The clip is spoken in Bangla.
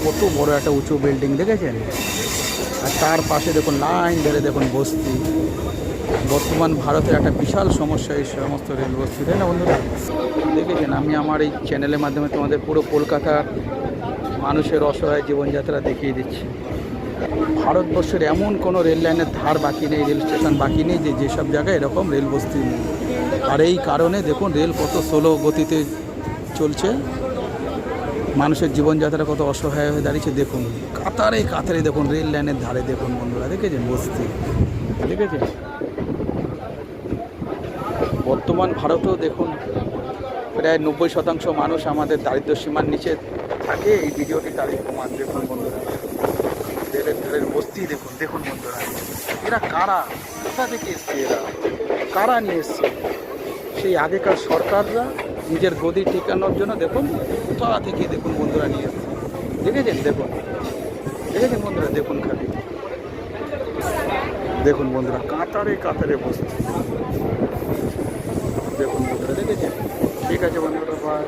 কত বড় একটা উঁচু বিল্ডিং দেখেছেন, আর তার পাশে দেখুন লাইন ধরে দেখুন বস্তি। বর্তমান ভারতের একটা বিশাল সমস্যা এই সমস্ত রেল বস্তি, তাই না বন্ধুরা? দেখেছেন, আমি আমার এই চ্যানেলের মাধ্যমে তোমাদের পুরো কলকাতার মানুষের অসহায় জীবনযাত্রা দেখিয়ে দিচ্ছি। ভারতবর্ষের এমন কোনো রেল লাইনের ধার বাকি নেই, রেল স্টেশন বাকি নেই যেসব জায়গায় এরকম রেল বস্তি নেই। আর এই কারণে দেখুন রেল কত স্লো গতিতে চলছে, মানুষের জীবনযাত্রা কত অসহায় হয়ে দাঁড়িয়েছে। দেখুন কাতারে কাতারে দেখুন রেল লাইনের ধারে দেখুন বন্ধুরা, দেখেছেন বস্তি, দেখেছেন? বর্তমান ভারতেও দেখুন প্রায় 90% মানুষ আমাদের দারিদ্র সীমার নিচে থাকে। এই ভিডিওটি তারই প্রমাণ। দেখুন বন্ধুরা, রেলের ধারের বস্তি দেখুন, দেখুন বন্ধুরা, এরা কারা, কোথা থেকে এসছে, এরা কারা নিয়ে এসছে? সেই আগেকার সরকাররা নিজের গদি টিকানোর জন্য দেখুন কোথা থেকে দেখুন বন্ধুরা নিয়ে এসছে। দেখেছেন? দেখুন, দেখেছেন বন্ধুরা, দেখুন খালি দেখুন বন্ধুরা, কাতারে কাতারে বস্তি দেখুন বন্ধুরা, দেখেছেন? ঠিক আছে বন্ধুরা, বাই।